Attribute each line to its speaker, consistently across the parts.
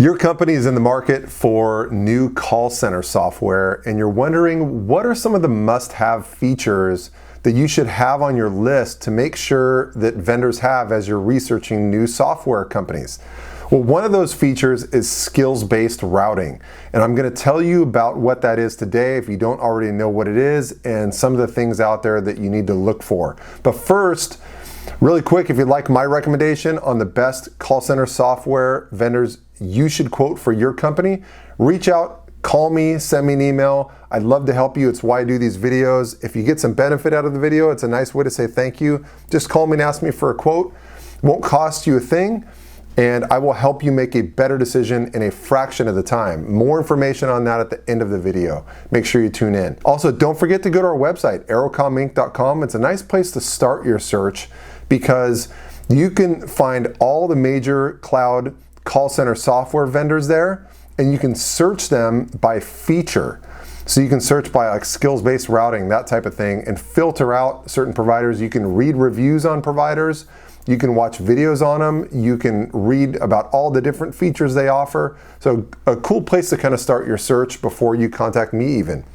Speaker 1: Your company is in the market for new call center software, and you're wondering what are some of the must-have features that you should have on your list to make sure that vendors have as you're researching new software companies. Well, one of those features is skills-based routing, and I'm going to tell you about what that is today if you don't already know what it is and some of the things out there that you need to look for. But first, really quick, if you'd like my recommendation on the best call center software vendors you should quote for your company, reach out, call me, send me an email. I'd love to help you. It's why I do these videos. If you get some benefit out of the video, it's a nice way to say thank you. Just call me and ask me for a quote. Won't cost you a thing, and I will help you make a better decision in a fraction of the time. More information on that at the end of the video. Make sure you tune in. Also, don't forget to go to our website, AeroCominc.com. It's a nice place to start your search because you can find all the major cloud call center software vendors there, and you can search them by feature. So you can search by like skills-based routing, that type of thing, and filter out certain providers. You can read reviews on providers. You can watch videos on them. You can read about all the different features they offer. So a cool place to kind of start your search before you contact me even.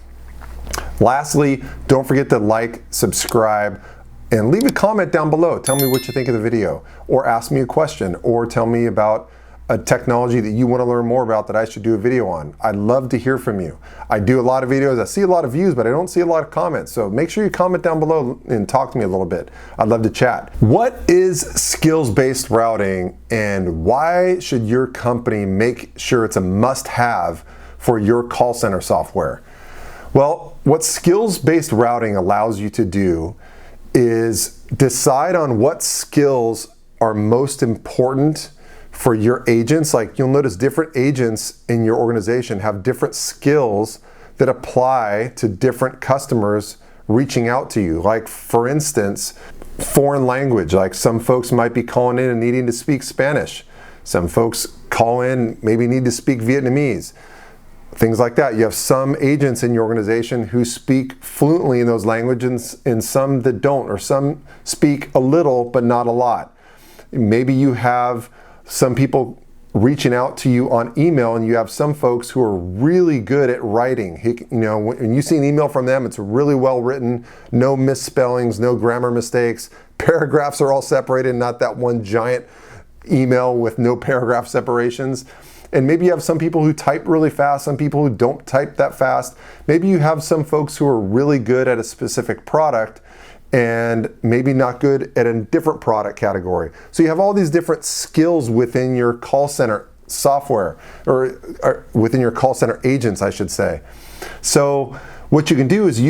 Speaker 1: Lastly, don't forget to like, subscribe, and leave a comment down below. Tell me what you think of the video, or ask me a question, or tell me about a technology that you want to learn more about that I should do a video on. I'd love to hear from you. I do a lot of videos, I see a lot of views, but I don't see a lot of comments. So make sure you comment down below and talk to me a little bit. I'd love to chat. What is skills-based routing, and why should your company make sure it's a must-have for your call center software? Well, what skills-based routing allows you to do is decide on what skills are most important for your agents. Like, you'll notice different agents in your organization have different skills that apply to different customers reaching out to you. Like, for instance, foreign language. Like, some folks might be calling in and needing to speak Spanish. Some folks call in, maybe need to speak Vietnamese. Things like that. You have some agents in your organization who speak fluently in those languages and some that don't, or some speak a little but not a lot. Maybe you have some people reaching out to you on email, and you have some folks who are really good at writing. You know, when you see an email from them, it's really well written, no misspellings, no grammar mistakes. Paragraphs are all separated, not that one giant email with no paragraph separations. And maybe you have some people who type really fast, some people who don't type that fast. Maybe you have some folks who are really good at a specific product and maybe not good at a different product category. So you have all these different skills within your call center software, or within your call center agents, I should say. So what you can do is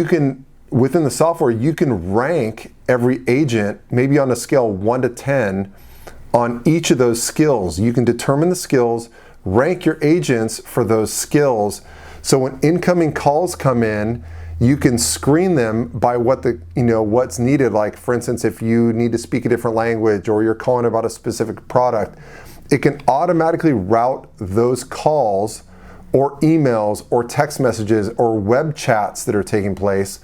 Speaker 1: within the software, you can rank every agent maybe on a scale 1 to 10 on each of those skills. You can determine the skills, rank your agents for those skills. So when incoming calls come in, you can screen them by what's needed. Like, for instance, if you need to speak a different language or you're calling about a specific product, it can automatically route those calls or emails or text messages or web chats that are taking place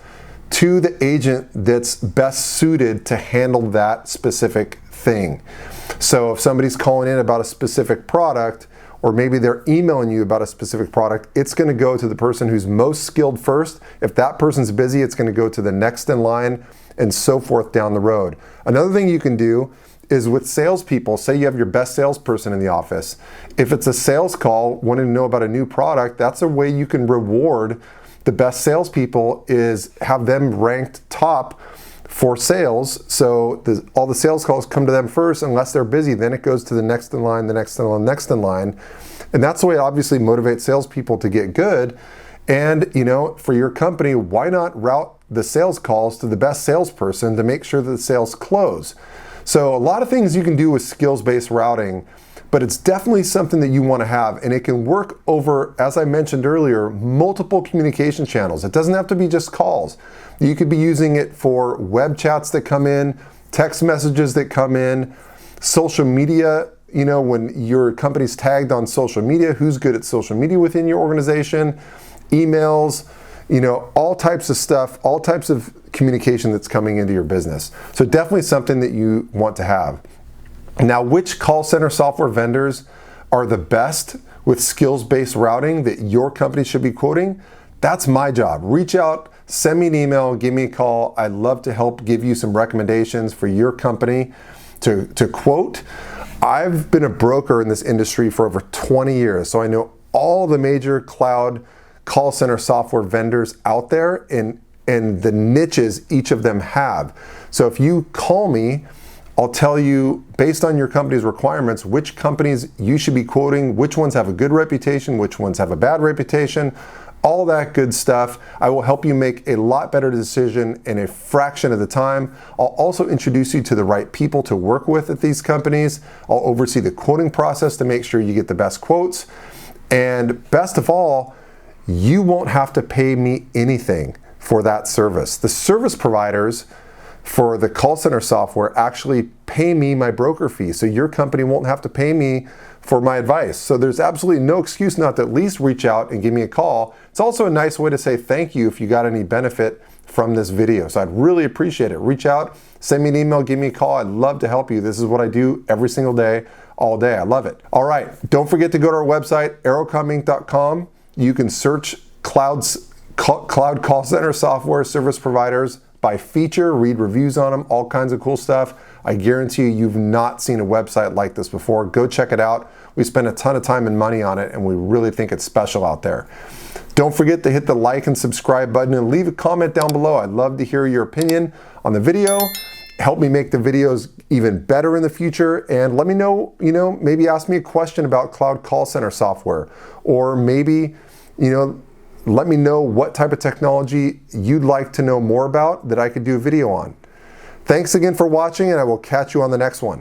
Speaker 1: to the agent that's best suited to handle that specific thing. So if somebody's calling in about a specific product, or maybe they're emailing you about a specific product, it's gonna go to the person who's most skilled first. If that person's busy, it's gonna go to the next in line, and so forth down the road. Another thing you can do is with salespeople. Say you have your best salesperson in the office. If it's a sales call, wanting to know about a new product, that's a way you can reward the best salespeople, is have them ranked top for sales. So all the sales calls come to them first, unless they're busy. Then it goes to the next in line, the next in line, next in line. And that's the way it obviously motivates salespeople to get good. And for your company, why not route the sales calls to the best salesperson to make sure that the sales close? So a lot of things you can do with skills-based routing, but it's definitely something that you want to have, and it can work over, as I mentioned earlier, multiple communication channels. It doesn't have to be just calls. You could be using it for web chats that come in, text messages that come in, social media. When your company's tagged on social media, who's good at social media within your organization, emails, all types of stuff, all types of communication that's coming into your business. So definitely something that you want to have. Now, which call center software vendors are the best with skills-based routing that your company should be quoting, that's my job. Reach out, send me an email, give me a call. I'd love to help give you some recommendations for your company to quote. I've been a broker in this industry for over 20 years, so I know all the major cloud call center software vendors out there and the niches each of them have. So if you call me, I'll tell you, based on your company's requirements, which companies you should be quoting, which ones have a good reputation, which ones have a bad reputation, all that good stuff. I will help you make a lot better decision in a fraction of the time. I'll also introduce you to the right people to work with at these companies. I'll oversee the quoting process to make sure you get the best quotes. And best of all, you won't have to pay me anything for that service. The service providers for the call center software actually pay me my broker fee, so your company won't have to pay me for my advice. So there's absolutely no excuse not to at least reach out and give me a call. It's also a nice way to say thank you if you got any benefit from this video. So I'd really appreciate it. Reach out, send me an email, give me a call. I'd love to help you. This is what I do every single day, all day. I love it. All right, don't forget to go to our website, aerocominc.com. You can search cloud call center software service providers by feature, read reviews on them, all kinds of cool stuff. I guarantee you've not seen a website like this before. Go check it out. We spend a ton of time and money on it, and we really think it's special out there. Don't forget to hit the like and subscribe button and leave a comment down below. I'd love to hear your opinion on the video. Help me make the videos even better in the future, and let me know, maybe ask me a question about cloud call center software, or maybe, let me know what type of technology you'd like to know more about that I could do a video on. Thanks again for watching, and I will catch you on the next one.